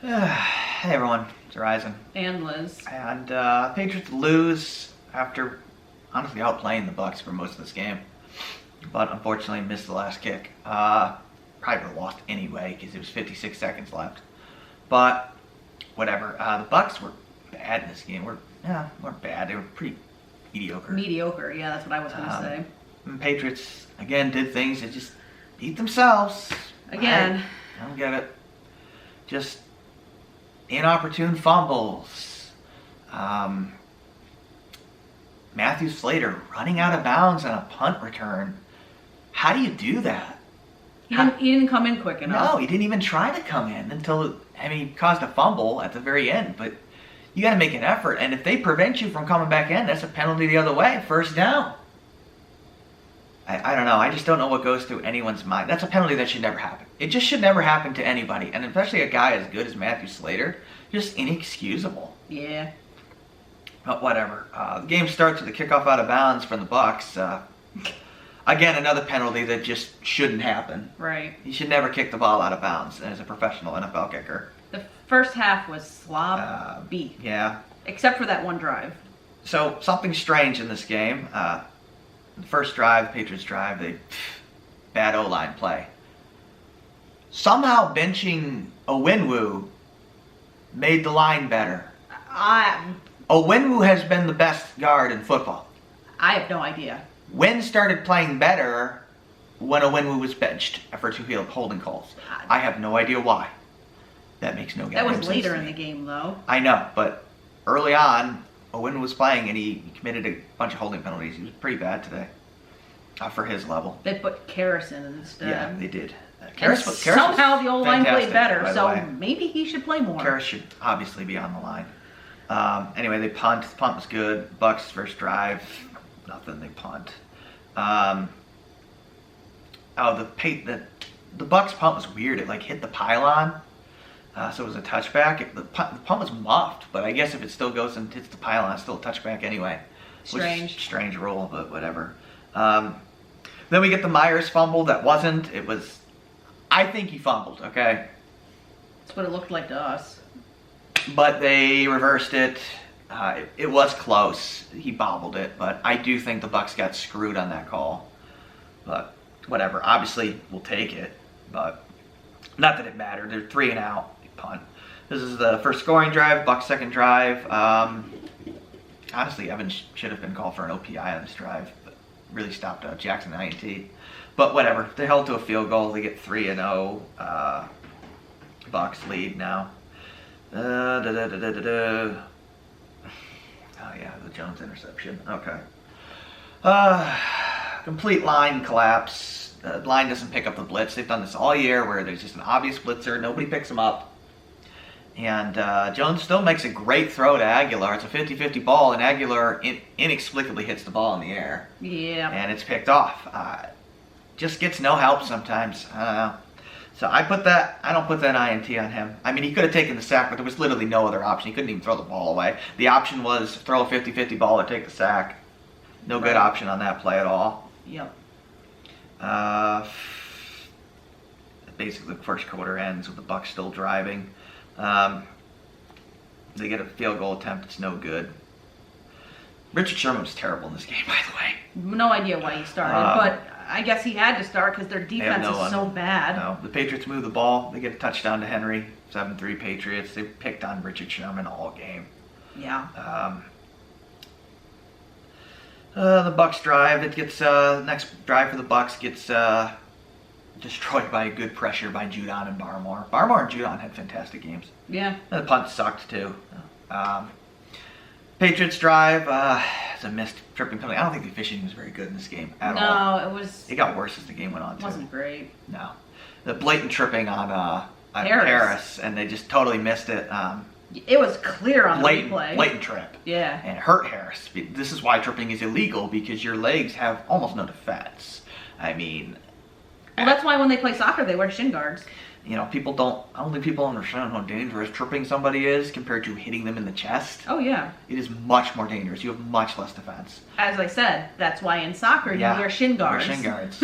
Hey everyone, it's Ryzen. And Liz. And Patriots lose after honestly outplaying the Bucs for most of this game, but unfortunately missed the last kick. Probably would have lost anyway because it was 56 seconds left. But whatever. The Bucs were bad in this game. Weren't bad. They were pretty mediocre. Mediocre, yeah, that's what I was going to say. And Patriots again did things that just beat themselves. Again. I don't get it. Just inopportune fumbles. Matthew Slater running out of bounds on a punt return. How do you do that? He didn't come in quick enough. No, he didn't even try to come in until, he caused a fumble at the very end. But you got to make an effort. And if they prevent you from coming back in, that's a penalty the other way. First down. I don't know. I just don't know what goes through anyone's mind. That's a penalty that should never happen. It just should never happen to anybody. And especially a guy as good as Matthew Slater. Just inexcusable. Yeah. But whatever. The game starts with a kickoff out of bounds from the Bucs. Again, another penalty that just shouldn't happen. Right. You should never kick the ball out of bounds as a professional NFL kicker. The first half was sloppy. Yeah. Except for that one drive. So, something strange in this game. The first drive, Patriots drive, bad O-line play. Somehow benching Owinwu made the line better. Owinwu has been the best guard in football. I have no idea. Wynn started playing better when Owinwu was benched for two holding calls. I have no idea why. That makes no sense. That was later in the game, though. I know, but early on, Owinwu was playing and he committed a bunch of holding penalties. He was pretty bad today for his level. They put Karras in instead. Yeah, they did. Karras somehow the old line played better, so maybe he should play more. Karras should obviously be on the line. Anyway, they punt. The punt was good. Bucs first drive, nothing. They punt. The Bucs punt was weird. It hit the pylon, so it was a touchback. The punt was muffed, but I guess if it still goes and hits the pylon, it's still a touchback anyway. Strange. Strange rule, but whatever. Then we get the Myers fumble. That wasn't. It was. I think he fumbled. Okay. That's what it looked like to us. But they reversed it. It was close. He bobbled it, but I do think the Bucs got screwed on that call. But whatever. Obviously, we'll take it. But not that it mattered. They're 3 and out. They punt. This is the first scoring drive. Bucs second drive. Honestly, Evans should have been called for an OPI on this drive, but really stopped Jackson INT. But whatever. They held to a field goal. They get 3-0. Bucs lead now. Oh yeah, the Jones interception. Okay. Complete line collapse. The line doesn't pick up the blitz. They've done this all year where there's just an obvious blitzer. Nobody picks him up. And Jones still makes a great throw to Aguilar. It's a 50-50 ball, and Aguilar inexplicably hits the ball in the air. Yeah. And it's picked off. Just gets no help sometimes. I don't know. So I don't put that INT on him. He could have taken the sack, but there was literally no other option. He couldn't even throw the ball away. The option was throw a 50-50 ball or take the sack. No good option on that play at all. Yep. Basically, the first quarter ends with the Bucs still driving. They get a field goal attempt. It's no good. Richard Sherman was terrible in this game, by the way. No idea why he started, but I guess he had to start because their defense is so bad. No, the Patriots move the ball. They get a touchdown to Henry. 7-3 Patriots. They picked on Richard Sherman all game. Yeah. The Bucs drive. It gets next drive for the Bucs gets destroyed by a good pressure by Judon and Barmore. Barmore and Judon had fantastic games. Yeah. And the punt sucked too. Patriots drive. It's a missed tripping penalty. I don't think the officiating was very good in this game at all. No, it was. It got worse as the game went on too. It wasn't great. No, the blatant tripping on Harris, and they just totally missed it. It was clear on the replay. Blatant trip. Yeah. And it hurt Harris. This is why tripping is illegal, because your legs have almost no defense. Well, that's why when they play soccer, they wear shin guards. I don't think people understand how dangerous tripping somebody is compared to hitting them in the chest. Oh, yeah. It is much more dangerous. You have much less defense. As I said, that's why in soccer you wear shin guards. Wear shin guards.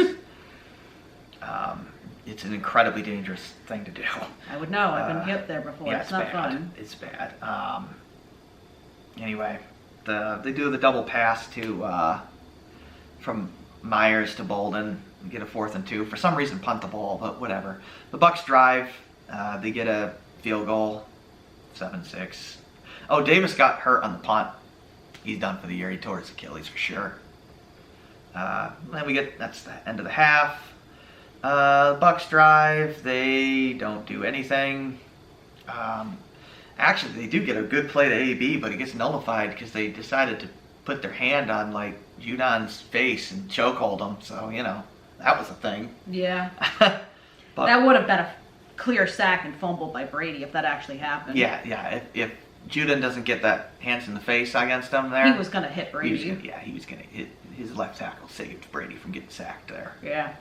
It's an incredibly dangerous thing to do. I would know. I've been hit there before. Yeah, it's not bad. fun. It's bad. Anyway, they do the double pass from Myers to Bolden, get a 4th and 2. For some reason, punt the ball, but whatever. The Bucs drive. They get a field goal, 7-6. Oh, Davis got hurt on the punt. He's done for the year. He tore his Achilles for sure. Then that's the end of the half. The Bucs drive. They don't do anything. Actually, they do get a good play to AB, but it gets nullified because they decided to put their hand on like Judon's face and chokehold him. So that was a thing. Yeah. But that would have been a clear sack and fumble by Brady if that actually happened. Yeah. If Judon doesn't get that hands in the face against him there, he was going to hit Brady. He was going to hit. His left tackle saved Brady from getting sacked there. Yeah.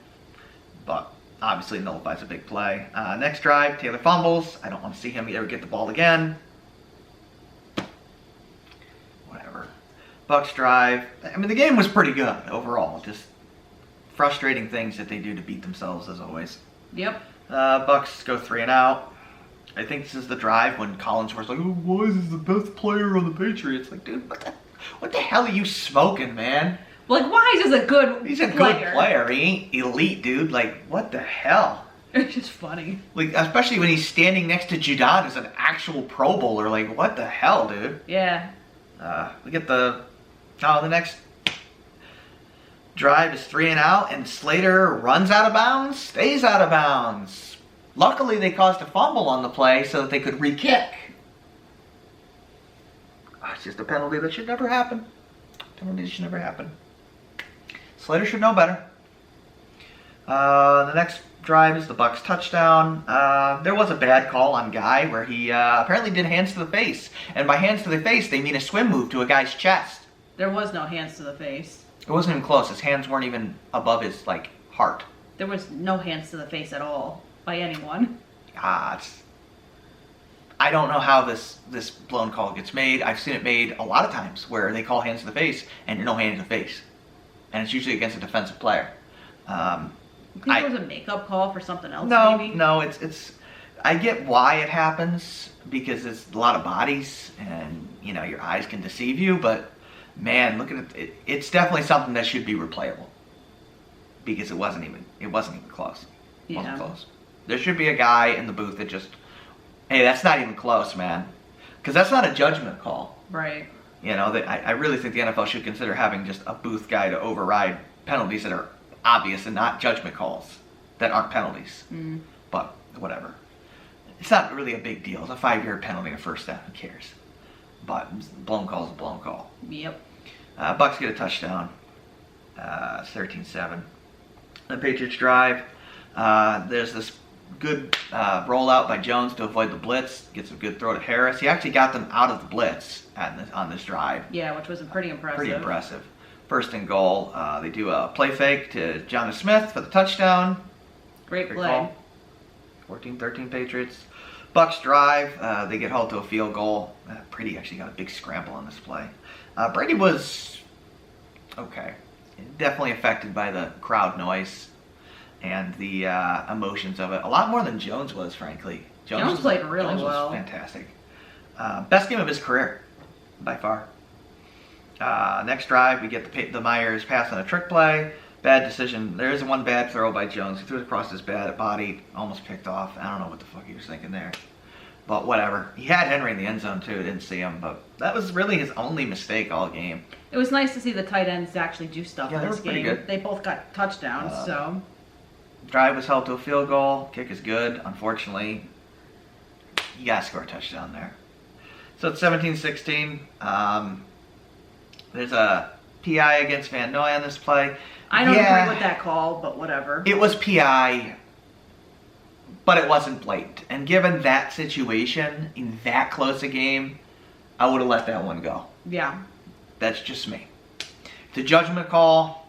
But obviously nullifies a big play. Next drive, Taylor fumbles. I don't want to see him ever get the ball again. Whatever. Bucs drive. I mean, the game was pretty good overall. Just frustrating things that they do to beat themselves as always. Yep. Bucs go 3 and out. I think this is the drive when Collinsworth's like, "Oh, why is this the best player on the Patriots?" Like, dude, what the hell are you smoking, man? Like, why is this a good He's a good player. He ain't elite, dude. Like, what the hell? It's just funny. Like, especially when he's standing next to Judon as an actual Pro Bowler. Like, what the hell, dude? Yeah. We get the next drive is 3 and out, and Slater runs out of bounds, stays out of bounds. Luckily, they caused a fumble on the play so that they could re-kick. It's just a penalty that should never happen. Penalty should never happen. Slater should know better. The next drive is the Bucs touchdown. There was a bad call on Guy where he apparently did hands to the face. And by hands to the face, they mean a swim move to a guy's chest. There was no hands to the face. It wasn't even close. His hands weren't even above his, heart. There was no hands to the face at all by anyone. I don't know how this blown call gets made. I've seen it made a lot of times where they call hands to the face and no hand to the face. And it's usually against a defensive player. You think it was a makeup call for something else, maybe? No, it's I get why it happens because it's a lot of bodies and, your eyes can deceive you, but man, look at it. It's definitely something that should be replayable because it wasn't even close. It wasn't close. There should be a guy in the booth that just, hey, that's not even close, man. Because that's not a judgment call. Right. I really think the NFL should consider having just a booth guy to override penalties that are obvious and not judgment calls that aren't penalties. Mm. But whatever. It's not really a big deal. It's a 5-yard penalty, a first down. Who cares? But blown call is a blown call. Yep. Bucs get a touchdown. 13-7. The Patriots drive. There's this good rollout by Jones to avoid the blitz. Gets a good throw to Harris. He actually got them out of the blitz on this drive. Yeah, which was pretty impressive. Pretty impressive. 1st and goal. They do a play fake to Jonnu Smith for the touchdown. Great play. 14-13 Patriots. Bucs drive. They get hauled to a field goal. Brady actually got a big scramble on this play. Brady was okay. Definitely affected by the crowd noise and the emotions of it. A lot more than Jones was, frankly. Jones played really well. Was fantastic. Best game of his career, by far. Next drive, we get the Myers pass on a trick play. Bad decision. There is one bad throw by Jones. He threw it across his body, almost picked off. I don't know what the fuck he was thinking there. But whatever. He had Henry in the end zone, too. Didn't see him. But that was really his only mistake all game. It was nice to see the tight ends actually do stuff in this game. Pretty good. They both got touchdowns, so. Drive was held to a field goal. Kick is good. Unfortunately, you got to score a touchdown there. So it's 17-16. There's a PI against Van Noy on this play. I don't agree with that call, but whatever. It was PI, but it wasn't blatant. And given that situation, in that close a game, I would have let that one go. Yeah. That's just me. The judgment call,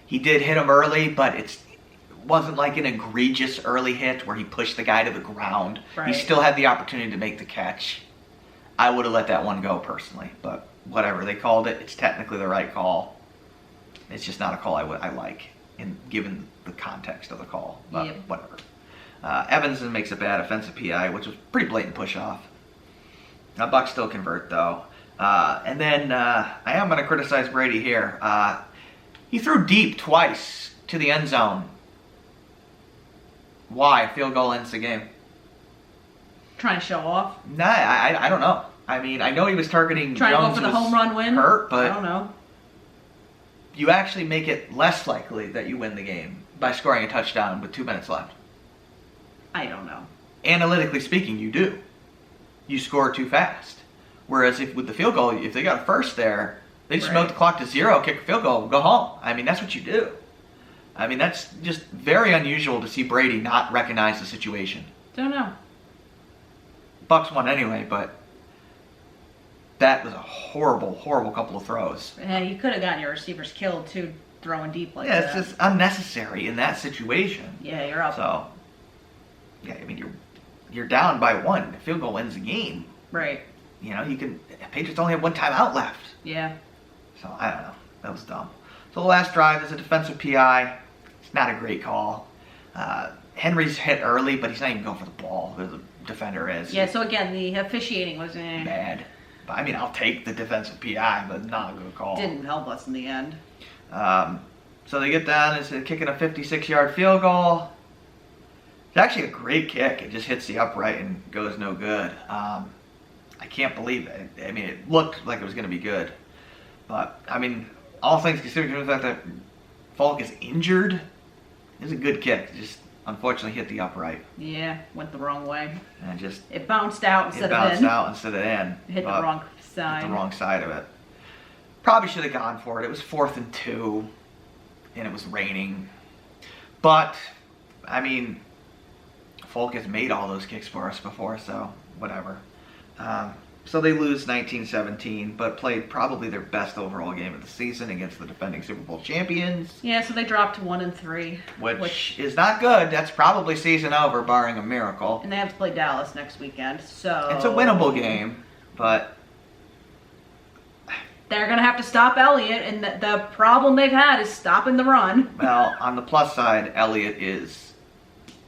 he did hit him early, but it wasn't like an egregious early hit where he pushed the guy to the ground. Right. He still had the opportunity to make the catch. I would have let that one go personally, but whatever. They called it. It's technically the right call. It's just not a call I like. given the context of the call. But Yep. whatever. Evans makes a bad offensive PI, which was pretty blatant push off. Bucks still convert though. And then I am going to criticize Brady here. He threw deep twice to the end zone. Why? Field goal ends the game. Trying to show off. Nah, I don't know. I mean, I know he was targeting Trying Jones, to go for the home run win. hurt, but I don't know. you actually make it less likely that you win the game by scoring a touchdown with 2 minutes left. I don't know. Analytically speaking, you do. You score too fast. Whereas if with the field goal, if they got a first there, they just milk the clock to 0, kick a field goal, go home. I mean, that's what you do. I mean, that's just very unusual to see Brady not recognize the situation. Don't know. Bucks won anyway, but that was a horrible, horrible couple of throws. Yeah, you could have gotten your receivers killed too, throwing deep like Yeah, that. it's just unnecessary in that situation. Yeah, you're up. So, yeah, I mean, you're down by 1. The field goal ends the game. Right. You know, Patriots only have 1 timeout left. Yeah. So, I don't know. That was dumb. So, the last drive is a defensive PI. It's not a great call. Henry's hit early, but he's not even going for the ball. The defender is. Yeah, so again, the officiating was bad. But, I mean, I'll take the defensive PI, but not a good call. Didn't help us in the end. So they get down, it's kicking a 56-yard field goal. It's actually a great kick. It just hits the upright and goes no good. I can't believe it. I mean, it looked like it was going to be good. But, I mean, all things considered, the fact that Falk is injured, it's a good kick. It just unfortunately hit the upright. Yeah, went the wrong way. And just It bounced out instead of in. It bounced out instead of in. It hit the wrong side. Hit the wrong side of it. Probably should have gone for it. It was 4th and 2, and it was raining. But, I mean, Falk has made all those kicks for us before, so whatever. So they lose 19-17, but played probably their best overall game of the season against the defending Super Bowl champions. Yeah, so they dropped to 1-3, which is not good. That's probably season over, barring a miracle. And they have to play Dallas next weekend, so It's a winnable game, but they're going to have to stop Elliott, and the problem they've had is stopping the run. Well, on the plus side, Elliott is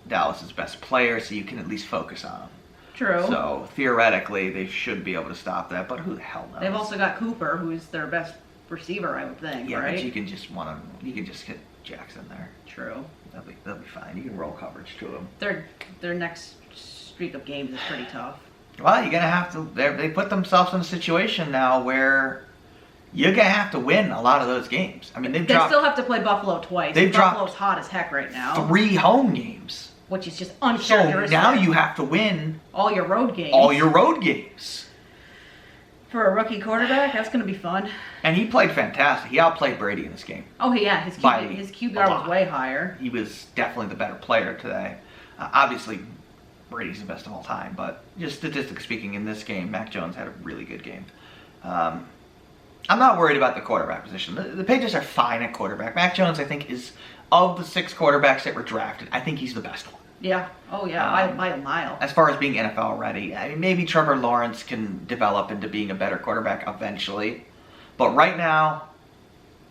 Dallas's best player, so you can at least focus on him. True. So, theoretically, they should be able to stop that, but who the hell knows? They've also got Cooper, who's their best receiver, I would think, yeah, right? but you can just hit Jackson there. True. They'll be fine. You can roll coverage to him. Their next streak of games is pretty tough. Well, you're going to have to... They put themselves in a situation now where you're going to have to win a lot of those games. I mean, they still have to play Buffalo twice. Buffalo's hot as heck right now. 3 home games. Which is just uncharacteristic. So now you have to win all your road games. For a rookie quarterback, that's going to be fun. And he played fantastic. He outplayed Brady in this game. Oh, yeah. His QBR was way higher. He was definitely the better player today. Obviously, Brady's the best of all time, but just statistically speaking, in this game, Mac Jones had a really good game. I'm not worried about the quarterback position. The Patriots are fine at quarterback. Mac Jones, I think, is, of the 6 quarterbacks that were drafted, I think he's the best one. Yeah. Oh, yeah. By a mile. As far as being NFL ready, I mean, maybe Trevor Lawrence can develop into being a better quarterback eventually. But right now,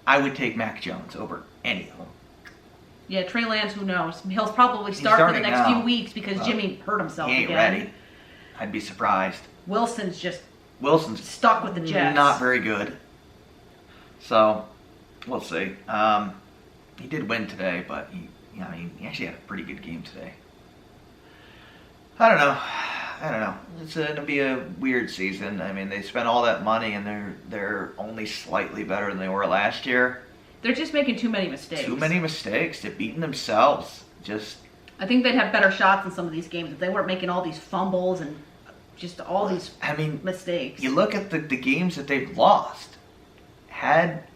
I would take Mac Jones over any of them. Yeah, Trey Lance, who knows? He'll probably start for the next few weeks because Jimmy hurt himself again. He ain't ready. I'd be surprised. Wilson's stuck with the Jets. Not very good. So, we'll see. He did win today, but he actually had a pretty good game today. I don't know. It's going to be a weird season. I mean, they spent all that money, and they're only slightly better than they were last year. They're just making too many mistakes. They're beating themselves. I think they'd have better shots in some of these games if they weren't making all these fumbles and just all these mistakes. You look at the games that they've lost. Had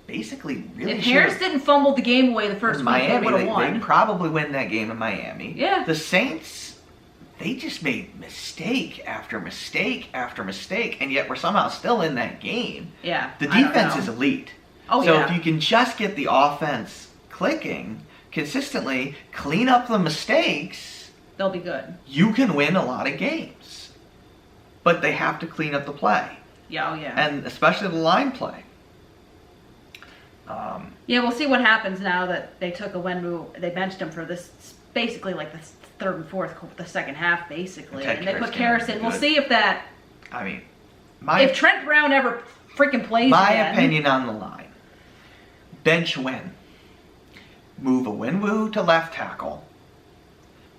basically really if Harris didn't fumble the game away the first week, they would have won. They'd probably win that game in Miami. Yeah. The Saints, they just made mistake after mistake after mistake, and yet we're somehow still in that game. Yeah. The defense is elite. Oh, so if you can just get the offense clicking consistently, clean up the mistakes, they'll be good. You can win a lot of games. But they have to clean up the play. Yeah, oh yeah. And especially the line play. Yeah, we'll see what happens now that they took they benched him for this, basically like the third and fourth, the second half, basically. And they put Karras in. We'll see if that, I mean, if Trent Brown ever freaking plays my again. opinion on the line, bench Wynn. Move a Winwoo to left tackle.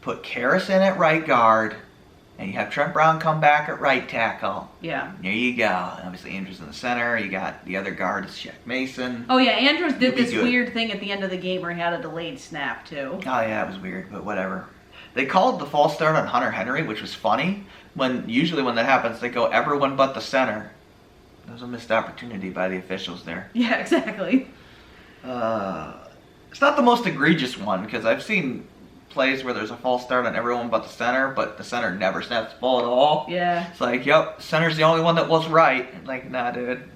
Put Karras in at right guard. And you have Trent Brown come back at right tackle. Yeah. There you go. Obviously, Andrews in the center. You got the other guard is Shaq Mason. Oh, yeah. Andrews did this weird thing at the end of the game where he had a delayed snap, too. Oh, yeah. It was weird, but whatever. They called the false start on Hunter Henry, which was funny. Usually when that happens, they go everyone but the center. That was a missed opportunity by the officials there. Yeah, exactly. It's not the most egregious one, because I've seen plays where there's a false start on everyone but the center never snaps the ball at all. Yeah. It's like, yep, center's the only one that was right. Like, nah, dude.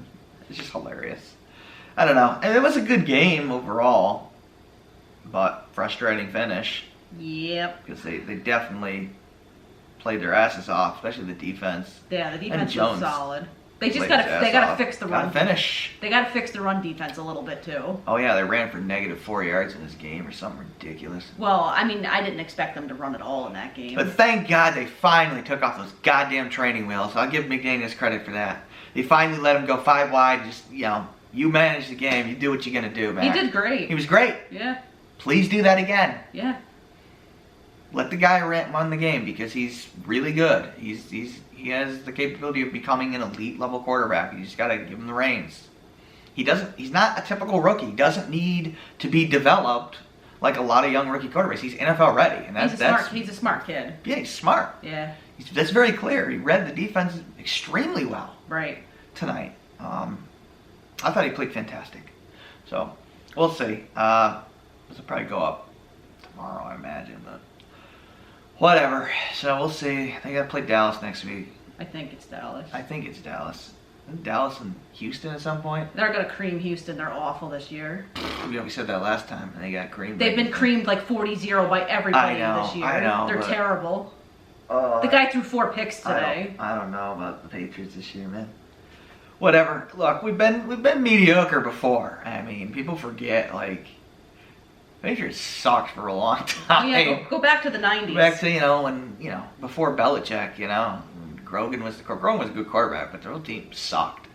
It's just hilarious. I don't know. And it was a good game overall, but frustrating finish. Yep. Because they definitely played their asses off, especially the defense. Yeah, the defense was solid. They just gotta fix the run. Finish. They gotta fix the run defense a little bit too. Oh yeah, they ran for -4 yards in this game or something ridiculous. Well, I mean, I didn't expect them to run at all in that game. But thank God they finally took off those goddamn training wheels. I'll give McDaniels credit for that. They finally let him go 5 wide. Just, you manage the game. You do what you're gonna do, man. He did great. He was great. Yeah. Please do that again. Yeah. Let the guy run the game because he's really good. He has the capability of becoming an elite level quarterback. You just got to give him the reins. He's not a typical rookie. He doesn't need to be developed like a lot of young rookie quarterbacks. He's NFL ready, and he's a smart kid. Yeah, he's smart. Yeah. That's very clear. He read the defense extremely well. Right. Tonight. I thought he played fantastic. So, we'll see. This will probably go up tomorrow, I imagine, but whatever. So we'll see. They got to play Dallas next week. I think it's Dallas. I think it's Dallas. Isn't Dallas and Houston at some point? They're going to cream Houston. They're awful this year. We said that last time, and they got creamed. They've been creamed like 40-0 by everybody this year. I know. They're terrible. The guy threw 4 picks today. I don't know about the Patriots this year, man. Whatever. Look, we've been mediocre before. I mean, people forget, like, Patriots sucked for a long time. Yeah, go back to the 90s. Go back to, when, before Belichick, Grogan was a good quarterback, but the whole team sucked.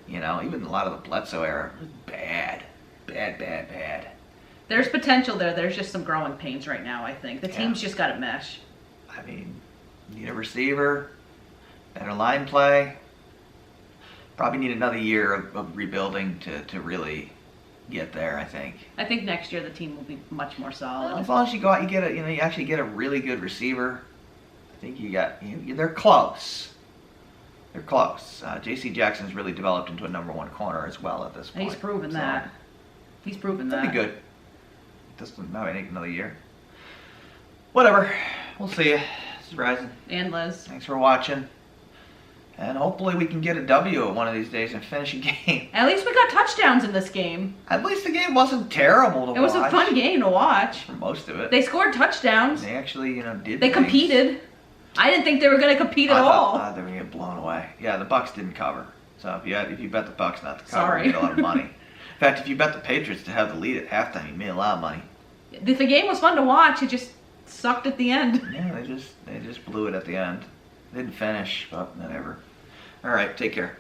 Even a lot of the Bledsoe era was bad. Bad. There's potential there. There's just some growing pains right now, I think. The team's just got to mesh. I mean, need a receiver, better line play. Probably need another year of rebuilding to really get there, I think. I think next year the team will be much more solid. Well, as long as you go out, you actually get a really good receiver. I think they're close. They're close. J.C. Jackson's really developed into a #1 corner as well at this point. He's proven that. He's proven that. That'd be good. Doesn't matter. Take another year. Whatever. We'll see you. This is Ryzen. And Liz. Thanks for watching. And hopefully we can get a W at one of these days and finish a game. At least we got touchdowns in this game. At least the game wasn't terrible to watch. It was a fun game to watch. For most of it. They scored touchdowns. They actually, did. They competed. I didn't think they were going to compete at all. I thought they were going to get blown away. Yeah, the Bucs didn't cover. So if you bet the Bucs not to cover, you get a lot of money. In fact, if you bet the Patriots to have the lead at halftime, you made a lot of money. The game was fun to watch. It just sucked at the end. Yeah, they just blew it at the end. They didn't finish, but whatever. All right, take care.